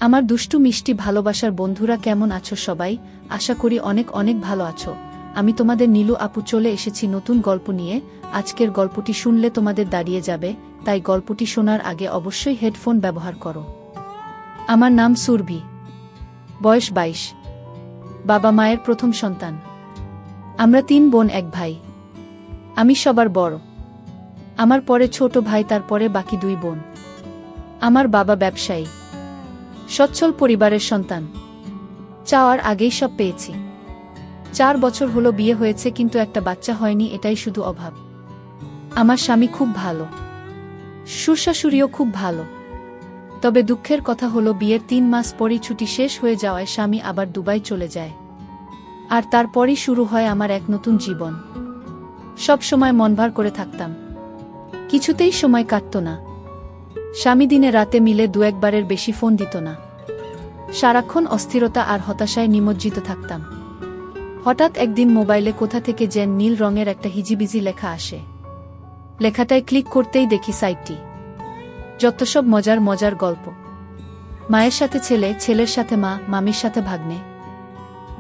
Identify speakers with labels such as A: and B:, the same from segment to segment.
A: আমার দুষ্টু মিষ্টি ভালোবাসার বন্ধুরা কেমন আছো সবাই? আশা করি অনেক অনেক ভালো আছো। আমি তোমাদের নীলু আপু চলে এসেছি নতুন গল্প নিয়ে। আজকের গল্পটি শুনলে তোমাদের দাঁড়িয়ে যাবে, তাই গল্পটি শোনার আগে অবশ্যই হেডফোন ব্যবহার করো। আমার নাম সুরভি, বয়স 22, বাবা মায়ের প্রথম সন্তান। আমরা 3 বোন 1 ভাই। আমি সবার বড়, আমার পরে ছোট ভাই, তারপরে বাকি 2 বোন। আমার বাবা ব্যবসায়ী, সচ্ছল পরিবারের সন্তান। চাওয়ার আগেই সব পেয়েছি। 4 বছর হলো বিয়ে হয়েছে, কিন্তু একটা বাচ্চা হয়নি, এটাই শুধু অভাব। আমার স্বামী খুব ভালো, শ্বশুরশাশুড়িও খুব ভালো। তবে দুঃখের কথা হলো বিয়ের 3 মাস পরই ছুটি শেষ হয়ে যাওয়ায় স্বামী আবার দুবাই চলে যায়। আর তারপরই শুরু হয় আমার এক নতুন জীবন। সব সময় মন ভার করে থাকতাম, কিছুতেই সময় কাটত না। স্বামী দিনে রাতে মিলে 2-1 বারের বেশি ফোন দিত না। সারাক্ষণ অস্থিরতা আর হতাশায় নিমজ্জিত থাকতাম। হঠাৎ একদিন মোবাইলে কোথা থেকে যেন নীল রঙের একটা হিজিবিজি লেখা আসে। লেখাটায় ক্লিক করতেই দেখি সাইটটি যত সব মজার মজার গল্প। মায়ের সাথে ছেলে, ছেলের সাথে মা, মামির সাথে ভাগ্নে,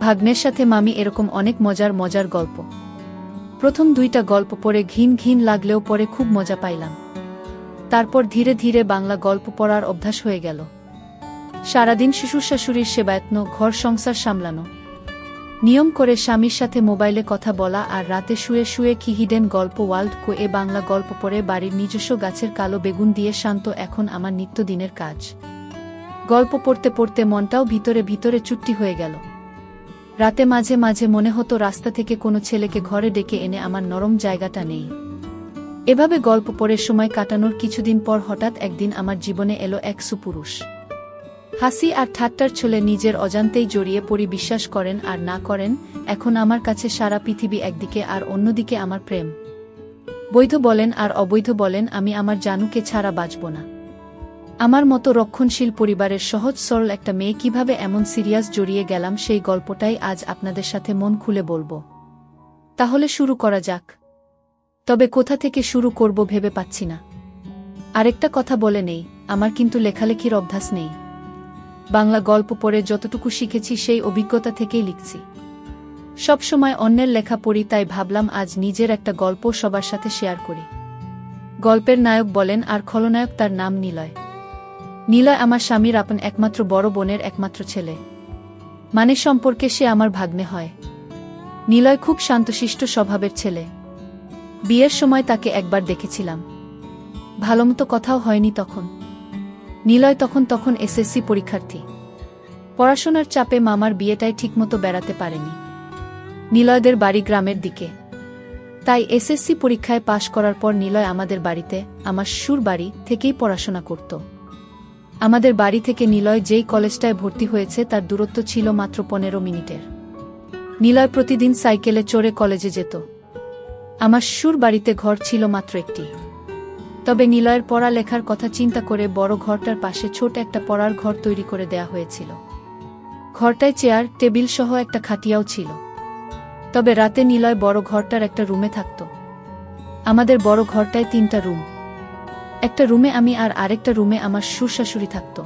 A: ভাগ্নের সাথে মামি, এরকম অনেক মজার মজার গল্প। প্রথম 2টা গল্প পড়ে ঘিন ঘিন লাগলেও পরে খুব মজা পাইলাম। তারপর ধীরে ধীরে বাংলা গল্প পড়ার অভ্যাস হয়ে গেল। সারাদিন শ্বশুর-শাশুড়ির সেবায়ত্ন, ঘর সংসার সামলানো, নিয়ম করে স্বামীর সাথে মোবাইলে কথা বলা, আর রাতে শুয়ে শুয়ে কি হিডেন গল্প ওয়ার্ল্ড কো এ বাংলা গল্প পড়ে বাড়ির নিজস্ব গাছের কালো বেগুন দিয়ে শান্ত এখন আমার নিত্যদিনের কাজ। গল্প পড়তে পড়তে মনটাও ভিতরে ভিতরে চুট্টি হয়ে গেল। রাতে মাঝে মাঝে মনে হতো রাস্তা থেকে কোনো ছেলেকে ঘরে ডেকে এনে আমার নরম জায়গাটা নেই। এভাবে গল্প পড়ে সময় কাটানোর কিছুদিন পর হঠাৎ একদিন আমার জীবনে এলো এক সুপুরুষ। হাসি আর ঠাট্টার ছলে নিজের অজান্তেই জড়িয়ে পড়ি। বিশ্বাস করেন আর না করেন, এখন আমার কাছে সারা পৃথিবী একদিকে আর অন্যদিকে আমার প্রেম। বৈধ বলেন আর অবৈধ বলেন, আমি আমার জানুকে ছাড়া বাঁচব না। আমার মতো রক্ষণশীল পরিবারের সহজ সরল একটা মেয়ে কিভাবে এমন সিরিয়াস জড়িয়ে গেলাম, সেই গল্পটাই আজ আপনাদের সাথে মন খুলে বলবো। তাহলে শুরু করা যাক। তবে কোথা থেকে শুরু করব ভেবে পাচ্ছি না। আরেকটা কথা বলে নেই, আমার কিন্তু লেখালেখির অভ্যাস নেই। বাংলা গল্প পড়ে যতটুকু শিখেছি সেই অভিজ্ঞতা থেকেই লিখছি। সব সময় অন্যের লেখা পড়ি, তাই ভাবলাম আজ নিজের একটা গল্প সবার সাথে শেয়ার করি। গল্পের নায়ক বলেন আর খলনায়ক, তার নাম নিলয়। নিলয় আমার স্বামীর আপন একমাত্র বড় বোনের একমাত্র ছেলে, মানে সম্পর্কে সে আমার ভাগ্নে হয়। নিলয় খুব শান্তশিষ্ট স্বভাবের ছেলে। বিয়ের সময় তাকে একবার দেখেছিলাম, ভালোমতো কথাও হয়নি তখন। নিলয় তখন এসএসসি পরীক্ষার্থী। পড়াশোনার চাপে মামার বিয়েটাই ঠিকমতো বেড়াতে পারেনি। নিলয়দের বাড়ি গ্রামের দিকে, তাই এসএসসি পরীক্ষায় পাশ করার পর নিলয় আমাদের বাড়িতে, আমার শ্বশুর বাড়ি থেকেই পড়াশোনা করত। আমাদের বাড়ি থেকে নিলয় যেই কলেজটায় ভর্তি হয়েছে তার দূরত্ব ছিল মাত্র 15 মিনিটের। নিলয় প্রতিদিন সাইকেলে চড়ে কলেজে যেত। আমার শ্বশুর বাড়িতে ঘর ছিল মাত্র একটি। তবে নিলয়ের পড়ালেখার কথা চিন্তা করে বড় ঘরটার পাশে ছোট একটা পড়ার ঘর তৈরি করে দেয়া হয়েছিল। ঘরটায় চেয়ার টেবিল সহ একটা খাটিয়াও ছিল। তবে রাতে নিলয় বড় ঘরটার একটা রুমে থাকত। আমাদের বড় ঘরটায় 3টা রুম। একটা রুমে আমি আর আরেকটা রুমে আমার শ্বশুর-শাশুড়ি থাকত।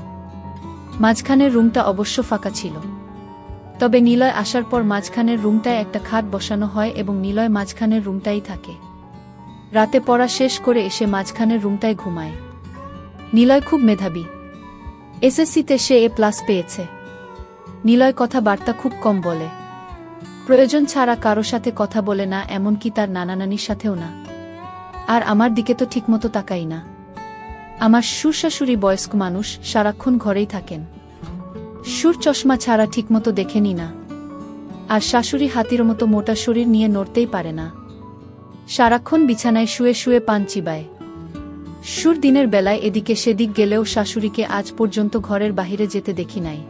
A: মাঝখানের রুমটা অবশ্য ফাঁকা ছিল। তবে নিলয় আসার পর মাঝখানের রুমটায় একটা খাট বসানো হয় এবং নিলয় মাঝখানের রুমটাই থাকে। রাতে পড়া শেষ করে এসে মাঝখানের রুমটায় ঘুমায়। নিলয় খুব মেধাবী, এসএসসিতে সে A+ পেয়েছে। নিলয় কথাবার্তা খুব কম বলে, প্রয়োজন ছাড়া কারো সাথে কথা বলে না, এমনকি তার নানা নানির সাথেও না। আর আমার দিকে তো ঠিকমতো তাকাই না। আমার শ্বশুর-শাশুড়ি বয়স্ক মানুষ, সারাক্ষণ ঘরেই থাকেন। শ্বশুর চশমা ছাড়া ঠিকমতো দেখেনি না, আর শাশুড়ি হাতির মতো মোটা শরীর নিয়ে নড়তেই পারে না। সারাক্ষণ বিছানায় শুয়ে শুয়ে পান চিবায়। শ্বশুর দিনের বেলায় এদিকে সেদিক গেলেও শাশুড়িকে আজ পর্যন্ত ঘরের বাহিরে যেতে দেখি নাই।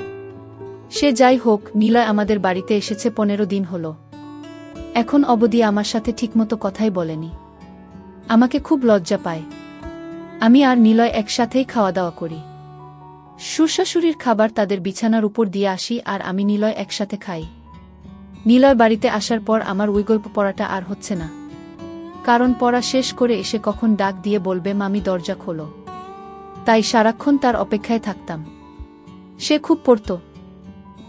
A: সে যাই হোক, নিলয় আমাদের বাড়িতে এসেছে 15 দিন হলো। এখন অবধি আমার সাথে ঠিকমতো কথাই বলেনি। আমাকে খুব লজ্জা পায়। আমি আর নিলয় একসাথেই খাওয়া দাওয়া করি। শ্বশুর-শাশুড়ির খাবার তাদের বিছানার উপর দিয়ে আসি আর আমি নিলয় একসাথে খাই। নিলয় বাড়িতে আসার পর আমার ওই গল্প পড়াটা আর হচ্ছে না, কারণ পড়া শেষ করে এসে কখন ডাক দিয়ে বলবে মামি দরজা খোলো। তাই সারাক্ষণ তার অপেক্ষায় থাকতাম। সে খুব পড়ত।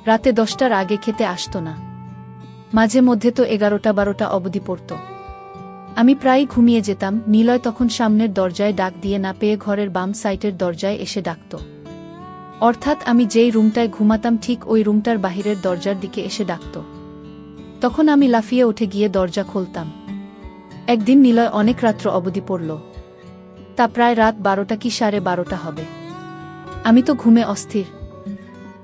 A: রাতে 10টার আগে খেতে আসতো না। মাঝে মধ্যে তো 11টা-12টা অবধি পড়ত। আমি প্রায়ই ঘুমিয়ে যেতাম। নিলয় তখন সামনের দরজায় ডাক দিয়ে না পেয়ে ঘরের বাম সাইটের দরজায় এসে ডাকত। অর্থাৎ আমি যেই রুমটায় ঘুমাতাম ঠিক ওই রুমটার বাহিরের দরজার দিকে এসে ডাকত। তখন আমি লাফিয়ে উঠে গিয়ে দরজা খুলতাম। একদিন নিলয় অনেক রাত্র অবধি পড়ল। তা প্রায় রাত 12টা কি 12:30 হবে। আমি তো ঘুমে অস্থির।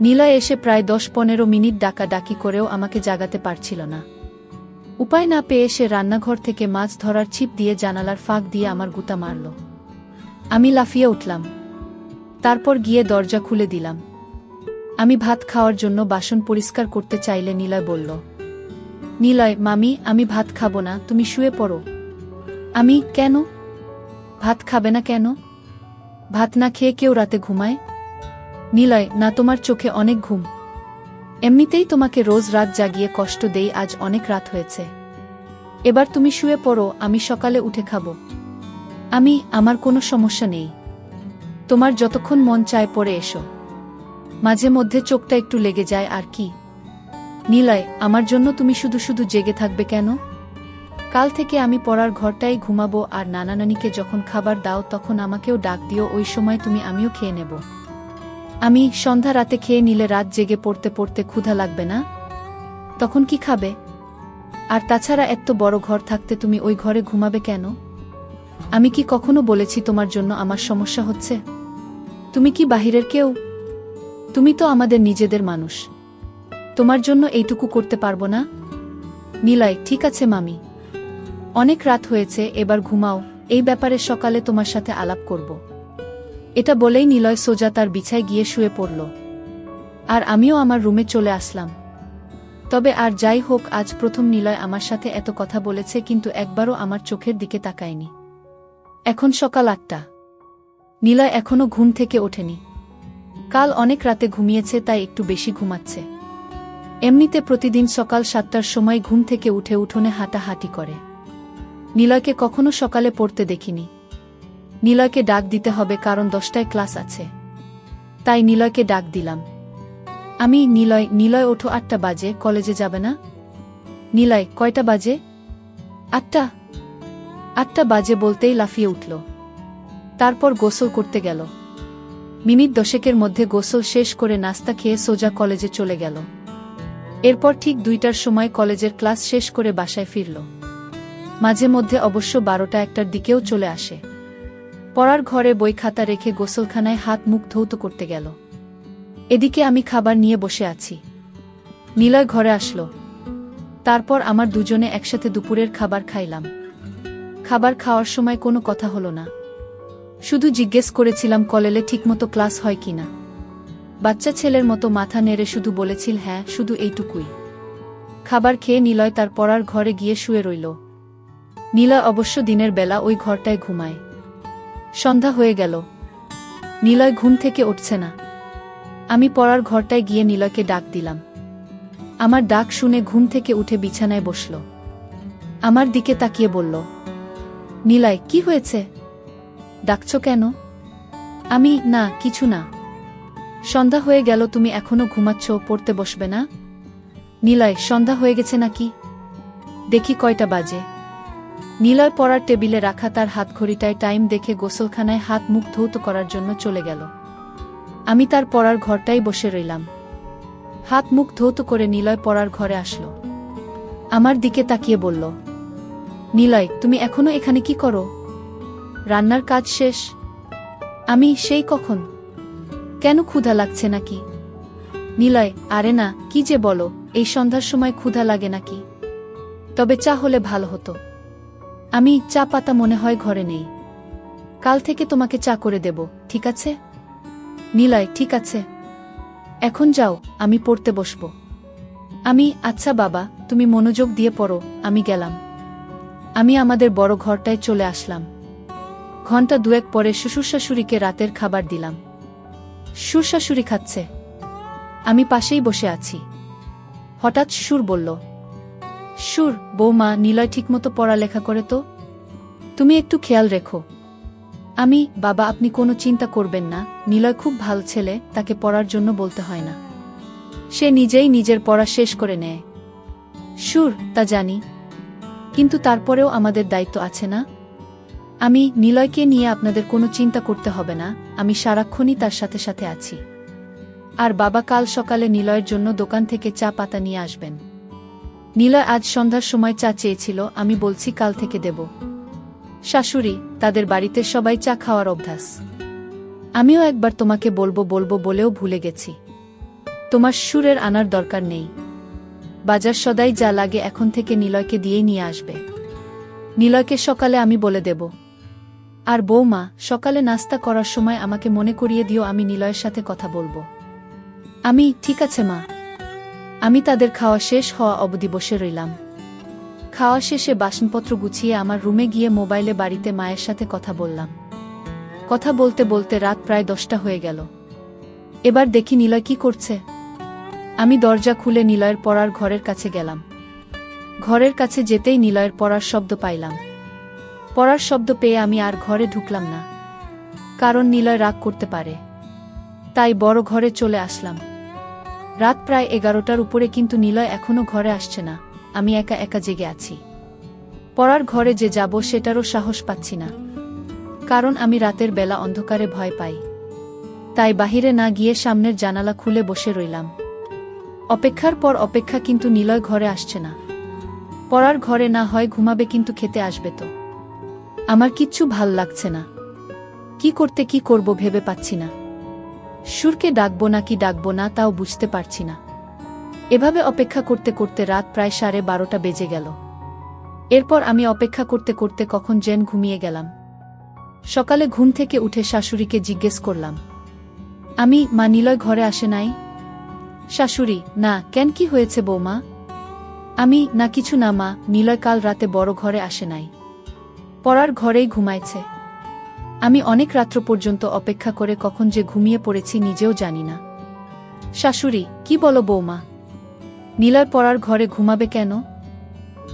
A: নিলয় এসে প্রায় 10-15 মিনিট ডাকাডাকি করেও আমাকে জাগাতে পারছিল না। উপায় না পেয়ে সে রান্নাঘর থেকে মাছ ধরার ছিপ দিয়ে জানালার ফাঁক দিয়ে আমার গুতা মারল। আমি লাফিয়ে উঠলাম। তারপর গিয়ে দরজা খুলে দিলাম। আমি ভাত খাওয়ার জন্য বাসন পরিষ্কার করতে চাইলে নিলয় বলল, নিলয় মামি, আমি ভাত খাবো না, তুমি শুয়ে পড়ো। আমি, কেন? ভাত খাবে না কেন? ভাত না খেয়ে কেউ রাতে ঘুমায়? নিলয়, না, তোমার চোখে অনেক ঘুম। এমনিতেই তোমাকে রোজ রাত জাগিয়ে কষ্ট দেই, আজ অনেক রাত হয়েছে। এবার তুমি শুয়ে পড়ো, আমি সকালে উঠে খাবো। আমার কোনো সমস্যা নেই। তোমার যতক্ষণ মন চায় পড়ে এসো। মাঝে মধ্যে চোখটা একটু লেগে যায় আর কি। নিলয়, আমার জন্য তুমি শুধু শুধু জেগে থাকবে কেন? কাল থেকে আমি পড়ার ঘরটাই ঘুমাবো, আর নানা নানিকে যখন খাবার দাও তখন আমাকেও ডাক দিও, ওই সময় আমিও খেয়ে নেব। আমি সন্ধ্যা রাতে খেয়ে নিলে রাত জেগে পড়তে পড়তে ক্ষুধা লাগবে না? তখন কি খাবে? আর তাছাড়া এত বড় ঘর থাকতে তুমি ওই ঘরে ঘুমাবে কেন? আমি কি কখনো বলেছি তোমার জন্য আমার সমস্যা হচ্ছে? তুমি কি বাহিরের কেউ? তুমি তো আমাদের নিজেদের মানুষ। তোমার জন্য এইটুকু করতে পারবো না? নিলয়, ঠিক আছে মামি, অনেক রাত হয়েছে, এবার ঘুমাও, এই ব্যাপারে সকালে তোমার সাথে আলাপ করব। এটা বলেই নিলয় সোজা তার বিছায় গিয়ে শুয়ে পড়ল। আর আমিও আমার রুমে চলে আসলাম। তবে আর যাই হোক, আজ প্রথম নিলয় আমার সাথে এত কথা বলেছে, কিন্তু একবারও আমার চোখের দিকে তাকায়নি। এখন সকাল 8টা। নিলয় এখনো ঘুম থেকে ওঠেনি। কাল অনেক রাতে ঘুমিয়েছে, তাই একটু বেশি ঘুমাচ্ছে। এমনিতে প্রতিদিন সকাল 7টার সময় ঘুম থেকে উঠে উঠোনে হাঁটাহাঁটি করে। নিলয়কে কখনো সকালে পড়তে দেখিনি। নিলয়কে ডাক দিতে হবে, কারণ 10টায় ক্লাস আছে। তাই নিলয়কে ডাক দিলাম। নিলয় ওঠো, 8টা বাজে, কলেজে যাবে না? নিলয়, কয়টা বাজে? 8টা। 8টা বাজে বলতেই লাফিয়ে উঠল। তারপর গোসল করতে গেল। মিনিট 10-এর মধ্যে গোসল শেষ করে নাস্তা খেয়ে সোজা কলেজে চলে গেল। এরপর ঠিক 2টার সময় কলেজের ক্লাস শেষ করে বাসায় ফিরল। মাঝে মধ্যে অবশ্য 12টা-1টার দিকেও চলে আসে। পড়ার ঘরে বই খাতা রেখে গোসলখানায় হাত মুখ ধৌত করতে গেল। এদিকে আমি খাবার নিয়ে বসে আছি। নিলয় ঘরে আসলো। তারপর আমার দুজনে একসাথে দুপুরের খাবার খাইলাম। খাবার খাওয়ার সময় কোনো কথা হলো না। শুধু জিজ্ঞেস করেছিলাম কলেজে ঠিকমতো ক্লাস হয় কিনা। বাচ্চা ছেলের মতো মাথা নেড়ে শুধু বলেছিল হ্যাঁ, শুধু এইটুকুই। খাবার খেয়ে নিলয় তার পড়ার ঘরে গিয়ে শুয়ে রইল। নিলয় অবশ্য দিনের বেলা ওই ঘরটায় ঘুমায়। সন্ধ্যা হয়ে গেল। নিলয় ঘুম থেকে উঠছে না। আমি পড়ার ঘরটায় গিয়ে নিলয়কে ডাক দিলাম। আমার ডাক শুনে ঘুম থেকে উঠে বিছানায় বসল। আমার দিকে তাকিয়ে বলল, নিলয়, কি হয়েছে? ডাকছো কেন? না, কিছু না। সন্ধ্যা হয়ে গেল, তুমি এখনো ঘুমাচ্ছ, পড়তে বসবে না? নিলয়, সন্ধ্যা হয়ে গেছে নাকি? দেখি কয়টা বাজে। নিলয় পড়ার টেবিলে রাখা তার হাতঘড়িটায় টাইম দেখে গোসলখানায় হাত মুখ ধৌত করার জন্য চলে গেল। আমি তার পড়ার ঘরটাই বসে রইলাম। হাত মুখ ধৌত করে নিলয় পড়ার ঘরে আসলো। আমার দিকে তাকিয়ে বলল, নিলয়, তুমি এখনো এখানে কি করো? রান্নার কাজ শেষ? সেই কখন। কেন, ক্ষুধা লাগছে নাকি? নিলয়, আরে না, কি যে বলো, এই সন্ধ্যার সময় ক্ষুধা লাগে নাকি? তবে চা হলে ভালো হতো। চা পাতা মনে হয় ঘরে নেই। কাল থেকে তোমাকে চা করে দেব, ঠিক আছে? নিলয়, ঠিক আছে। এখন যাও, আমি পড়তে বসবো। আচ্ছা বাবা, তুমি মনোযোগ দিয়ে পড়ো, আমি গেলাম। আমি আমাদের বড় ঘরটায় চলে আসলাম। ঘণ্টা 2 পরে শ্বশুর-শাশুড়িকে রাতের খাবার দিলাম। শ্বশুর-শাশুড়ি খাচ্ছে। আমি পাশেই বসে আছি। হঠাৎ শ্বশুর বলল, বৌমা, নিলয় ঠিকমতো পড়ালেখা করে তো? তুমি একটু খেয়াল রেখো। বাবা আপনি কোনো চিন্তা করবেন না, নিলয় খুব ভালো ছেলে, তাকে পড়ার জন্য বলতে হয় না। সে নিজেই নিজের পড়া শেষ করে নেয়। সুর, তা জানি, কিন্তু তারপরেও আমাদের দায়িত্ব আছে না? নিলয়কে নিয়ে আপনাদের কোনো চিন্তা করতে হবে না, আমি সারাক্ষণই তার সাথে সাথে আছি। আর বাবা কাল সকালে নিলয়ের জন্য দোকান থেকে চা পাতা নিয়ে আসবেন। নিলয় আজ সন্ধ্যার সময় চা চেয়েছিল, আমি বলছি কাল থেকে দেব। শাশুড়ি, তাদের বাড়িতে সবাই চা খাওয়ার অভ্যাস। আমিও একবার তোমাকে বলবো বলবো বলেও ভুলে গেছি। তোমার সুরের আনার দরকার নেই। বাজার সদাই যা লাগে এখন থেকে নিলয়কে দিয়েই নিয়ে আসবে। নিলয়কে সকালে আমি বলে দেব। আর বৌমা, সকালে নাস্তা করার সময় আমাকে মনে করিয়ে দিও, আমি নিলয়ের সাথে কথা বলবো। ঠিক আছে মা। আমি তাদের খাওয়া শেষ হওয়া অবধি বসে রইলাম। খাওয়া শেষে বাসনপত্র গুছিয়ে আমার রুমে গিয়ে মোবাইলে বাড়িতে মায়ের সাথে কথা বললাম। কথা বলতে বলতে রাত প্রায় 10টা হয়ে গেল। এবার দেখি নিলয় কি করছে। আমি দরজা খুলে নিলয়ের পড়ার ঘরের কাছে গেলাম। ঘরের কাছে যেতেই নিলয়ের পড়ার শব্দ পাইলাম। পড়ার শব্দ পেয়ে আমি আর ঘরে ঢুকলাম না, কারণ নিলয় রাগ করতে পারে। তাই বড় ঘরে চলে আসলাম। রাত প্রায় 11টার উপরে, কিন্তু নিলয় এখনো ঘরে আসছে না। আমি একা একা জেগে আছি। পড়ার ঘরে যে যাব সেটারও সাহস পাচ্ছি না, কারণ আমি রাতের বেলা অন্ধকারে ভয় পাই। তাই বাহিরে না গিয়ে সামনের জানালা খুলে বসে রইলাম। অপেক্ষার পর অপেক্ষা, কিন্তু নিলয় ঘরে আসছে না। পড়ার ঘরে না হয় ঘুমাবে, কিন্তু খেতে আসবে তো? আমার কিচ্ছু ভাল লাগছে না। কি করব ভেবে পাচ্ছি না। সুরকে ডাকবো নাকি ডাকবো না তাও বুঝতে পারছি না। এভাবে অপেক্ষা করতে করতে রাত প্রায় 12:30 বেজে গেল। এরপর আমি অপেক্ষা করতে করতে কখন যেন ঘুমিয়ে গেলাম। সকালে ঘুম থেকে উঠে শাশুড়িকে জিজ্ঞেস করলাম, মা নিলয় ঘরে আসে নাই? শাশুড়ি, না, কেন, কি হয়েছে বৌমা? না কিছু না মা, নিলয় কাল রাতে বড় ঘরে আসে নাই। পড়ার ঘরেই ঘুমাইছে। আমি অনেক রাত্র পর্যন্ত অপেক্ষা করে কখন যে ঘুমিয়ে পড়েছি নিজেও জানি না। শাশুড়ি, কি বলো বৌমা? নিলয় পড়ার ঘরে ঘুমাবে কেন?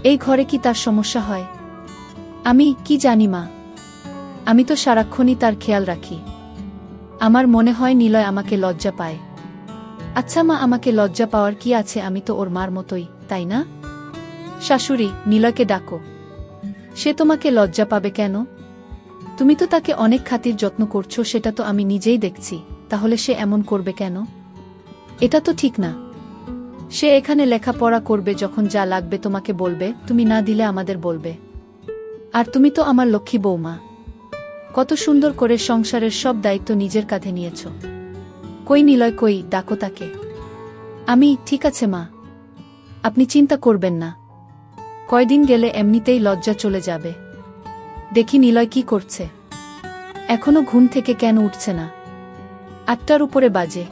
A: এই ঘরে কি তার সমস্যা হয়? কি জানি মা, আমি তো সারাক্ষণই তার খেয়াল রাখি। আমার মনে হয় নিলয় আমাকে লজ্জা পায়। আচ্ছা মা, আমাকে লজ্জা পাওয়ার কি আছে? আমি তো ওর মার মতোই, তাই না? শাশুড়ি, নিলয়কে ডাকো। সে তোমাকে লজ্জা পাবে কেন? তুমি তো তাকে অনেক খাতির যত্ন করছো, সেটা তো আমি নিজেই দেখছি। তাহলে সে এমন করবে কেন? এটা তো ঠিক না। সে এখানে লেখাপড়া করবে, যখন যা লাগবে তোমাকে বলবে, তুমি না দিলে আমাদের বলবে। আর তুমি তো আমার লক্ষ্মী বৌমা, কত সুন্দর করে সংসারের সব দায়িত্ব নিজের কাঁধে নিয়েছ। কই নিলয়, কই, ডাকো তাকে। ঠিক আছে মা, আপনি চিন্তা করবেন না। কয়দিন গেলে এমনিতেই লজ্জা চলে যাবে। দেখি নিলয় কি করছে। এখনো ঘুম থেকে কেন উঠছে না? 8টার উপরে বাজে।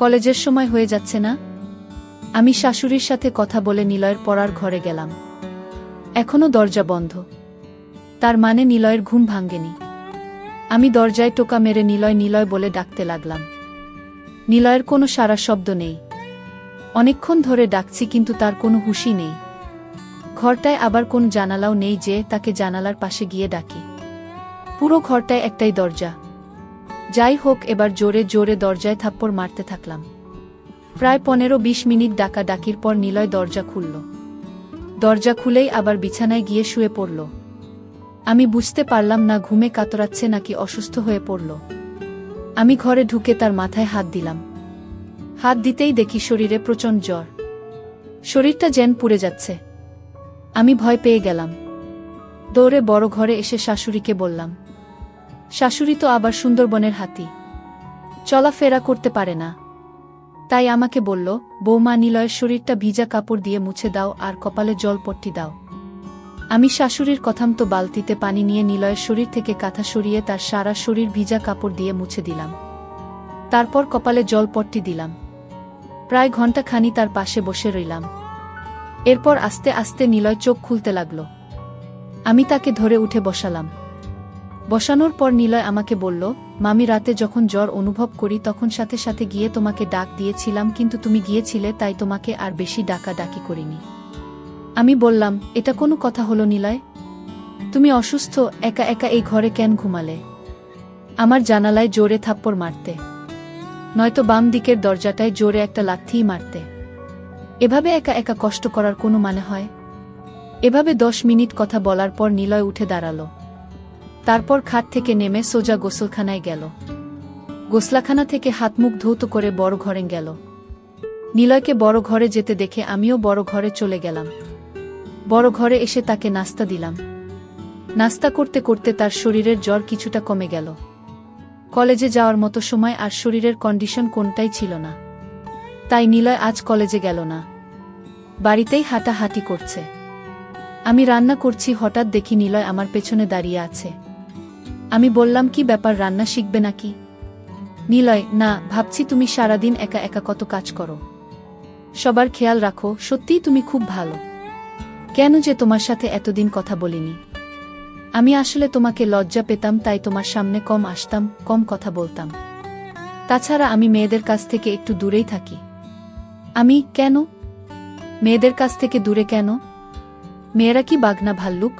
A: কলেজের সময় হয়ে যাচ্ছে না? আমি শাশুড়ির সাথে কথা বলে নিলয়ের পড়ার ঘরে গেলাম। এখনো দরজা বন্ধ, তার মানে নিলয়ের ঘুম ভাঙ্গেনি। আমি দরজায় টোকা মেরে নিলয় নিলয় বলে ডাকতে লাগলাম। নিলয়ের কোনো সাড়া শব্দ নেই। অনেকক্ষণ ধরে ডাকছি, কিন্তু তার কোনো হুঁশই নেই। ঘরটায় আবার কোন জানালাও নেই যে তাকে জানালার পাশে গিয়ে ডাকি। পুরো ঘরটায় একটাই দরজা। যাই হোক, এবার জোরে জোরে দরজায় থাপ্পড় মারতে থাকলাম। প্রায় 15-20 মিনিট ডাকাডাকির পর নিলয় দরজা খুলল। দরজা খুলেই আবার বিছানায় গিয়ে শুয়ে পড়ল। আমি বুঝতে পারলাম না ঘুমে কাতরাচ্ছে নাকি অসুস্থ হয়ে পড়ল। আমি ঘরে ঢুকে তার মাথায় হাত দিলাম। হাত দিতেই দেখি শরীরে প্রচণ্ড জ্বর। শরীরটা যেন পুড়ে যাচ্ছে। আমি ভয় পেয়ে গেলাম। দৌড়ে বড় ঘরে এসে শাশুড়িকে বললাম। শাশুড়ি তো আবার সুন্দরবনের হাতি, চলাফেরা করতে পারে না। তাই আমাকে বলল, বৌমা, নিলয়ের শরীরটা ভিজা কাপড় দিয়ে মুছে দাও আর কপালে জলপট্টি দাও। আমি শাশুড়ির কথামতো বালতিতে পানি নিয়ে নিলয়ের শরীর থেকে কাঁথা সরিয়ে তার সারা শরীর ভিজা কাপড় দিয়ে মুছে দিলাম। তারপর কপালে জলপট্টি দিলাম। প্রায় ঘণ্টাখানি তার পাশে বসে রইলাম। এরপর আস্তে আস্তে নিলয় চোখ খুলতে লাগল। আমি তাকে ধরে উঠে বসালাম। বসানোর পর নিলয় আমাকে বলল, মামি, রাতে যখন জ্বর অনুভব করি তখন সাথে সাথে গিয়ে তোমাকে ডাক দিয়েছিলাম, কিন্তু তুমি গিয়েছিলে, তাই তোমাকে আর বেশি ডাকাডাকি করিনি। আমি বললাম, এটা কোনো কথা হলো নিলয়? তুমি অসুস্থ, একা একা এই ঘরে কেন ঘুমালে? আমার জানালায় জোরে থাপ্পড় মারতে, নয়তো বাম দিকের দরজাটায় জোরে একটা লাথিই মারতে। এভাবে একা একা কষ্ট করার কোনো মানে হয়? এভাবে 10 মিনিট কথা বলার পর নিলয় উঠে দাঁড়াল। তারপর খাট থেকে নেমে সোজা গোসলখানায় গেল। গোসলাখানা থেকে হাত মুখ ধৌত করে বড় ঘরে গেল। নিলয়কে বড় ঘরে যেতে দেখে আমিও বড় ঘরে চলে গেলাম। বড় ঘরে এসে তাকে নাস্তা দিলাম। নাস্তা করতে করতে তার শরীরের জ্বর কিছুটা কমে গেল। কলেজে যাওয়ার মতো সময় আর শরীরের কন্ডিশন কোনটাই ছিল না। তাই নিলয় আজ কলেজে গেল না, বাড়িতেই হাঁটাহাঁটি করছে। আমি রান্না করছি, হঠাৎ দেখি নিলয় আমার পেছনে দাঁড়িয়ে আছে। আমি বললাম, কি ব্যাপার, রান্না শিখবে নাকি? নিলয়, না, ভাবছি তুমি সারাদিন একা একা কত কাজ করো, সবার খেয়াল রাখো, সত্যিই তুমি খুব ভালো। কেন যে তোমার সাথে এতদিন কথা বলিনি? আমি আসলে তোমাকে লজ্জা পেতাম, তাই তোমার সামনে কম আসতাম, কম কথা বলতাম। তাছাড়া আমি মেয়েদের কাছ থেকে একটু দূরেই থাকি। আমি কেন? মেয়েদের কাছ থেকে দূরে কেন? মেয়েরা কি বাঘ না ভাল্লুক?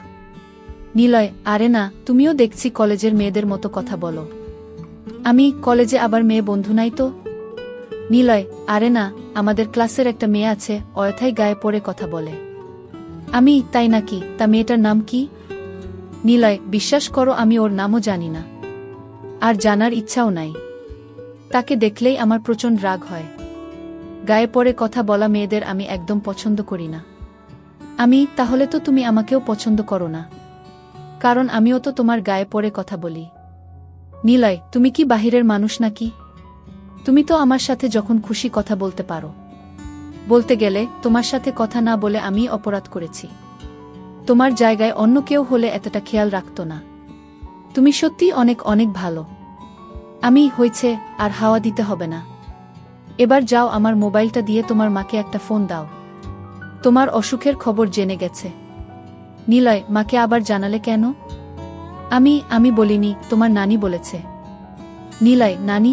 A: নিলয়, আরে না, তুমিও দেখছি কলেজের মেয়েদের মতো কথা বলো। আমি কলেজে আবার মেয়ে বন্ধু নাই তো? নিলয়, আরে না, আমাদের ক্লাসের একটা মেয়ে আছে, অযথাই গায়ে পড়ে কথা বলে। আমি, তাই নাকি? তা মেয়েটার নাম কি? নিলয়, বিশ্বাস করো আমি ওর নামও জানি না, আর জানার ইচ্ছাও নাই। তাকে দেখলেই আমার প্রচণ্ড রাগ হয়। গায়ে পড়ে কথা বলা মেয়েদের আমি একদম পছন্দ করি না। আমি, তাহলে তো তুমি আমাকেও পছন্দ করো না, কারণ আমিও তো তোমার গায়ে পড়ে কথা বলি। নিলয়, তুমি কি বাহিরের মানুষ নাকি? তুমি তো আমার সাথে যখন খুশি কথা বলতে পারো। বলতে গেলে তোমার সাথে কথা না বলে আমি অপরাধ করেছি। তোমার জায়গায় অন্য কেউ হলে এতটা খেয়াল রাখত না। তুমি সত্যিই অনেক অনেক ভালো। আমি, হয়েছে, আর হাওয়া দিতে হবে না। এবার যাও, আমার মোবাইলটা দিয়ে তোমার মাকে একটা ফোন দাও। তোমার অসুখের খবর জেনে গেছে। নিলয়, মাকে আবার জানালে কেন? আমি বলিনি, তোমার নানি বলেছে। নিলয়, নানি?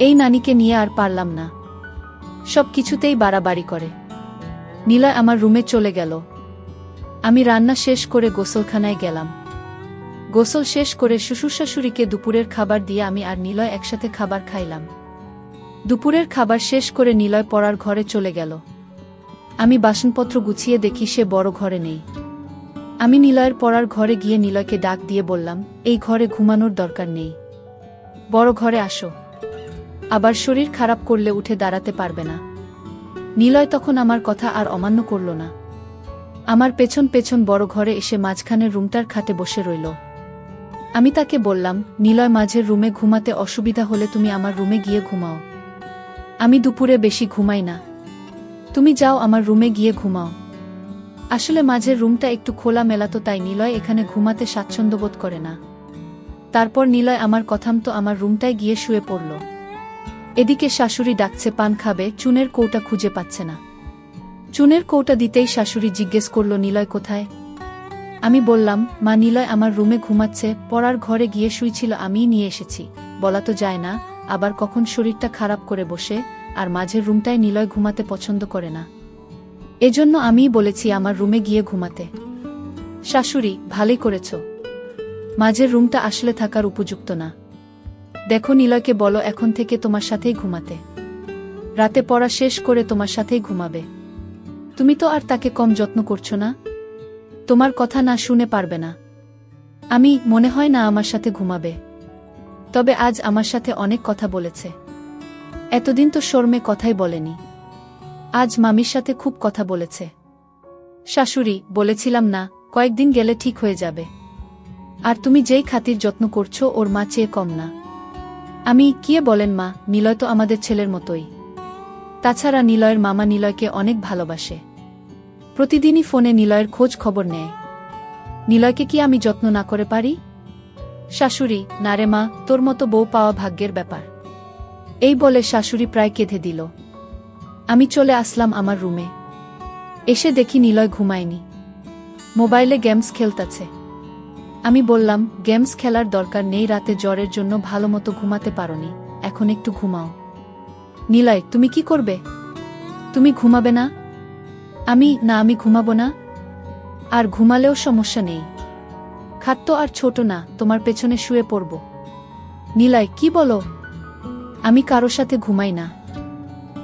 A: এই নানিকে নিয়ে আর পারলাম না, সব কিছুতেই বাড়াবাড়ি করে। নিলয় আমার রুমে চলে গেল। আমি রান্না শেষ করে গোসলখানায় গেলাম। গোসল শেষ করে শ্বশুরশাশুড়িকে দুপুরের খাবার দিয়ে আমি আর নিলয় একসাথে খাবার খাইলাম। দুপুরের খাবার শেষ করে নিলয় পড়ার ঘরে চলে গেল। আমি বাসনপত্র গুছিয়ে দেখি সে বড় ঘরে নেই। আমি নিলয়ের পড়ার ঘরে গিয়ে নিলয়কে ডাক দিয়ে বললাম, এই ঘরে ঘুমানোর দরকার নেই, বড় ঘরে আসো। আবার শরীর খারাপ করলে উঠে দাঁড়াতে পারবে না। নিলয় তখন আমার কথা আর অমান্য করল না। আমার পেছন পেছন বড় ঘরে এসে মাঝখানের রুমটার খাটে বসে রইল। আমি তাকে বললাম, নিলয়, মাঝের রুমে ঘুমাতে অসুবিধা হলে তুমি আমার রুমে গিয়ে ঘুমাও। আমি দুপুরে বেশি ঘুমাই না, তুমি যাও আমার রুমে গিয়ে ঘুমাও। আসলে মাঝের রুমটা একটু খোলা মেলাতো, তাই নিলয় এখানে ঘুমাতে স্বাচ্ছন্দ্য বোধ করে না। তারপর নিলয় আমার কথামতো আমার রুমটায় গিয়ে শুয়ে পড়ল। এদিকে শাশুড়ি ডাকছে পান খাবে, চুনের কৌটা খুঁজে পাচ্ছে না। চুনের কৌটা দিতেই শাশুড়ি জিজ্ঞেস করল, নিলয় কোথায়? আমি বললাম, মা, নিলয় আমার রুমে ঘুমাচ্ছে, পড়ার ঘরে গিয়ে শুইছিল, আমিই নিয়ে এসেছি। বলা তো যায় না, আবার কখন শরীরটা খারাপ করে বসে, আর মাঝের রুমটায় নিলয় ঘুমাতে পছন্দ করে না, এজন্য আমিই বলেছি আমার রুমে গিয়ে ঘুমাতে। শাশুড়ি, ভালোই করেছ, মাঝের রুমটা আসলে থাকার উপযুক্ত না। দেখো, নিলয়কে বলো এখন থেকে তোমার সাথেই ঘুমাতে, রাতে পড়া শেষ করে তোমার সাথেই ঘুমাবে। তুমি তো আর তাকে কম যত্ন করছো না, তোমার কথা না শুনে পারবে না। আমি, মনে হয় না আমার সাথে ঘুমাবে, তবে আজ আমার সাথে অনেক কথা বলেছে। এতদিন তো শর্মে কথাই বলেনি, আজ মামির সাথে খুব কথা বলেছে। শাশুড়ি, বলেছিলাম না, কয়েকদিন গেলে ঠিক হয়ে যাবে। আর তুমি যেই খাতির যত্ন করছো ওর মা চেয়ে কম না। আমি, কি বলেন মা, নিলয় তো আমাদের ছেলের মতোই। তাছাড়া নিলয়ের মামা নিলয়কে অনেক ভালোবাসে, প্রতিদিনই ফোনে নিলয়ের খোঁজ খবর নেয়। নিলয়কে কি আমি যত্ন না করে পারি? শাশুড়ি, না রে মা, তোর মতো বউ পাওয়া ভাগ্যের ব্যাপার। এই বলে শাশুড়ি প্রায় কেঁদে দিল। আমি চলে আসলাম আমার রুমে। এসে দেখি নিলয় ঘুমায়নি, মোবাইলে গেমস খেলতেছে। আমি বললাম, গেমস খেলার দরকার নেই, রাতে জ্বরের জন্য ভালোমতো ঘুমাতে পারোনি, এখন একটু ঘুমাও। নিলয়, তুমি কি করবে? তুমি ঘুমাবে না? আমি, না, আমি ঘুমাবো না। আর ঘুমালেও সমস্যা নেই, খাট তো আর ছোট না, তোমার পেছনে শুয়ে পড়ব। নিলয়, কি বলো? আমি কারো সাথে ঘুমাই না।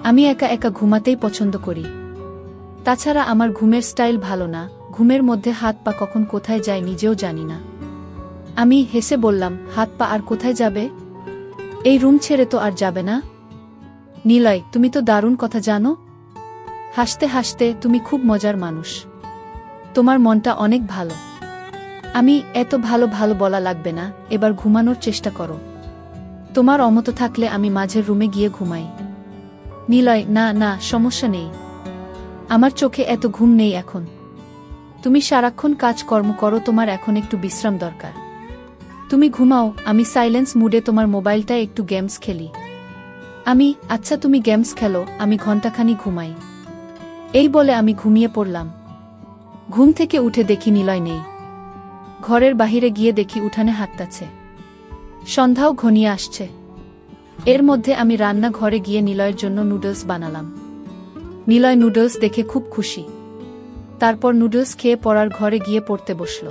A: আমি একা একা ঘুমাতেই পছন্দ করি। তাছাড়া আমার ঘুমের স্টাইল ভালো না, ঘুমের মধ্যে হাত পা কখন কোথায় যায় নিজেও জানি না। আমি হেসে বললাম, হাত পা আর কোথায় যাবে? এই রুম ছেড়ে তো আর যাবে না। নিলয়, তুমি তো দারুণ কথা জানো। হাসতে হাসতে, তুমি খুব মজার মানুষ। তোমার মনটা অনেক ভালো। আমি এত ভালো ভালো বলা লাগবে না, এবার ঘুমানোর চেষ্টা করো। তোমার অমত থাকলে আমি মাঝের রুমে গিয়ে ঘুমাই। নিলয়, না না, সমস্যা নেই। আমার চোখে এত ঘুম নেই এখন। তুমি সারাক্ষণ কাজকর্ম করো, তোমার এখন একটু বিশ্রাম দরকার। তুমি ঘুমাও, আমি সাইলেন্স মুডে তোমার মোবাইলটায় একটু গেমস খেলি। আচ্ছা, তুমি গেমস খেলো, আমি ঘণ্টাখানি ঘুমাই। এই বলে আমি ঘুমিয়ে পড়লাম। ঘুম থেকে উঠে দেখি নিলয় নেই। ঘরের বাহিরে গিয়ে দেখি উঠানে হাঁটতাছে। সন্ধ্যাও ঘনিয়ে আসছে। এর মধ্যে আমি রান্না ঘরে গিয়ে নিলয়ের জন্য নুডলস বানালাম। নিলয় নুডলস দেখে খুব খুশি। তারপর নুডলস খেয়ে পড়ার ঘরে গিয়ে পড়তে বসল।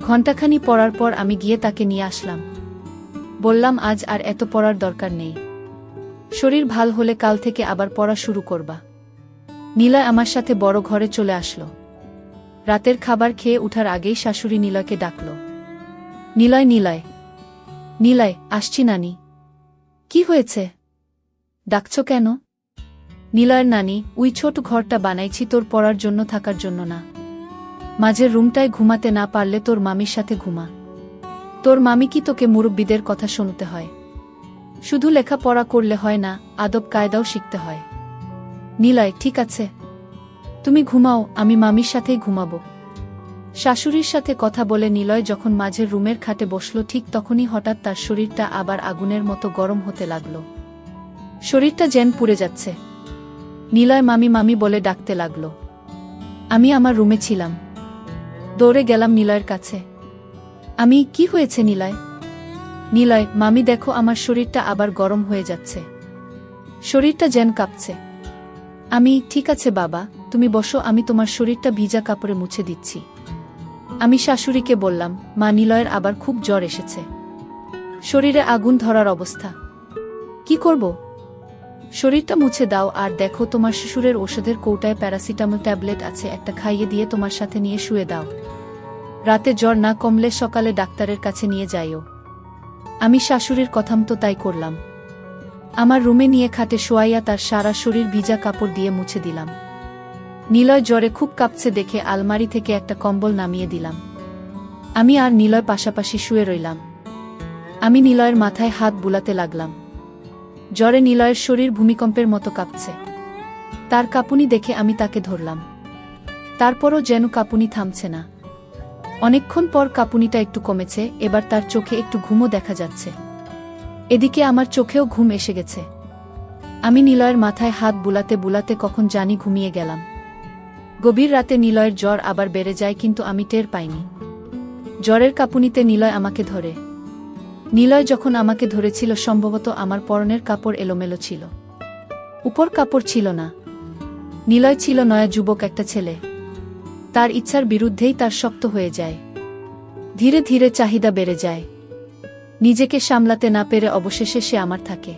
A: ঘণ্টাখানি পড়ার পর আমি গিয়ে তাকে নিয়ে আসলাম। বললাম, আজ আর এত পড়ার দরকার নেই। শরীর ভাল হলে কাল থেকে আবার পড়া শুরু করবা। নিলয় আমার সাথে বড় ঘরে চলে আসলো। রাতের খাবার খেয়ে উঠার আগেই শাশুড়ি নিলয়কে ডাকল। নিলয়, নিলয়, নিলয়, আসছি নানি। কি হয়েছে? ডাকছ কেন? নিলয়ের নানি, ওই ছোট ঘরটা বানাইছি তোর পড়ার জন্য, থাকার জন্য না। মাঝের রুমটায় ঘুমাতে না পারলে তোর মামির সাথে ঘুমা। তোর মামি কি তোকে মুরব্বিদের কথা শুনতে হয়? শুধু লেখাপড়া করলে হয় না, আদব কায়দাও শিখতে হয়। নিলয়, ঠিক আছে, তুমি ঘুমাও, আমি মামির সাথেই ঘুমাবো। শাশুড়ির সাথে কথা বলে নিলয় যখন মাঝের রুমের খাটে বসল, ঠিক তখনই হঠাৎ তার শরীরটা আবার আগুনের মতো গরম হতে লাগল। শরীরটা যেন পুড়ে যাচ্ছে। নিলয় মামি মামি বলে ডাকতে লাগল। আমি আমার রুমে ছিলাম। দৌড়ে গেলাম নিলয়ের কাছে। কি হয়েছে নিলয়? নিলয়, মামি দেখো, আমার শরীরটা আবার গরম হয়ে যাচ্ছে। শরীরটা যেন কাঁপছে। ঠিক আছে বাবা, তুমি বসো, আমি তোমার শরীরটা ভিজা কাপড়ে মুছে দিচ্ছি। আমি শাশুড়িকে বললাম, মা, নিলয়ের আবার খুব জ্বর এসেছে। শরীরে আগুন ধরার অবস্থা। কি করব? শরীরটা মুছে দাও, আর দেখো তোমার শ্বশুরের ওষুধের কৌটায় প্যারাসিটামল ট্যাবলেট আছে, একটা খাইয়ে দিয়ে তোমার সাথে নিয়ে শুয়ে দাও। রাতে জ্বর না কমলে সকালে ডাক্তারের কাছে নিয়ে যাইও। আমি শাশুড়ির কথামতো তাই করলাম। আমার রুমে নিয়ে খাটে শোয়াইয়া তার সারা শরীর ভিজা কাপড় দিয়ে মুছে দিলাম। নিলয় জ্বরে খুব কাঁপছে দেখে আলমারি থেকে একটা কম্বল নামিয়ে দিলাম। আমি আর নিলয় পাশাপাশি শুয়ে রইলাম। আমি নিলয়ের মাথায় হাত বুলাতে লাগলাম। জ্বরে নিলয়ের শরীর ভূমিকম্পের মতো কাঁপছে। তার কাঁপুনি দেখে আমি তাকে ধরলাম। তারপরও যেন কাঁপুনি থামছে না। অনেকক্ষণ পর কাঁপুনিটা একটু কমেছে, এবার তার চোখে একটু ঘুমও দেখা যাচ্ছে। এদিকে আমার চোখেও ঘুম এসে গেছে। আমি নিলয়ের মাথায় হাত বুলাতে বুলাতে কখন জানি ঘুমিয়ে গেলাম। গভীর রাতে নিলয়ের জ্বর আবার বেড়ে যায়, কিন্তু আমি টের পাইনি। জ্বরের কাঁপুনিতে নিলয় আমাকে ধরে। নিলয় যখন আমাকে ধরেছিল, সম্ভবত আমার পরনের কাপড় এলোমেলো ছিল, উপর কাপড় ছিল না। নিলয় ছিল নয়া যুবক একটা ছেলে। তার ইচ্ছার বিরুদ্ধেই তার শক্ত হয়ে যায়। ধীরে ধীরে চাহিদা বেড়ে যায়। নিজেকে সামলাতে না পেরে অবশেষে সে আমার থাকে।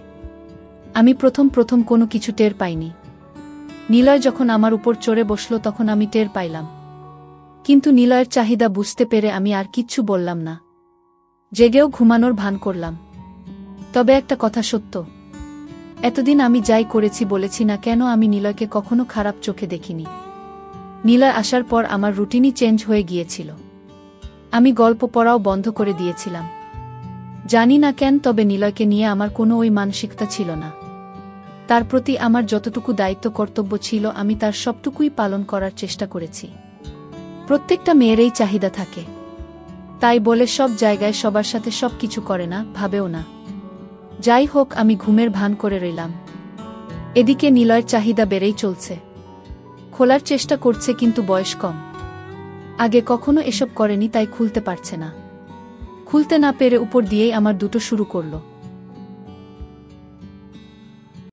A: আমি প্রথম প্রথম কোনো কিছু টের পাইনি। নিলয় যখন আমার উপর চড়ে বসল, তখন আমি টের পাইলাম। কিন্তু নিলয়ের চাহিদা বুঝতে পেরে আমি আর কিচ্ছু বললাম না। জেগেও ঘুমানোর ভান করলাম। তবে একটা কথা সত্য, এতদিন আমি যাই করেছি বলেছি না কেন, আমি নিলয়কে কখনো খারাপ চোখে দেখিনি। নিলয় আসার পর আমার রুটিনই চেঞ্জ হয়ে গিয়েছিল। আমি গল্প পড়াও বন্ধ করে দিয়েছিলাম। জানি না কেন, তবে নিলয়কে নিয়ে আমার কোনো ওই মানসিকতা ছিল না। তার প্রতি আমার যতটুকু দায়িত্ব কর্তব্য ছিল, আমি তার সবটুকুই পালন করার চেষ্টা করেছি। প্রত্যেকটা মেয়েরই চাহিদা থাকে, তাই বলে সব জায়গায় সবার সাথে সব কিছু করে না, ভাবেও না। যাই হোক, আমি ঘুমের ভান করে রইলাম। এদিকে নিলয়ের চাহিদা বেড়েই চলছে। খোলার চেষ্টা করছে, কিন্তু বয়স কম। আগে কখনো এসব করেনি, তাই খুলতে পারছে না। খুলতে না পেরে উপর দিয়েই আমার দুটো শুরু করলো।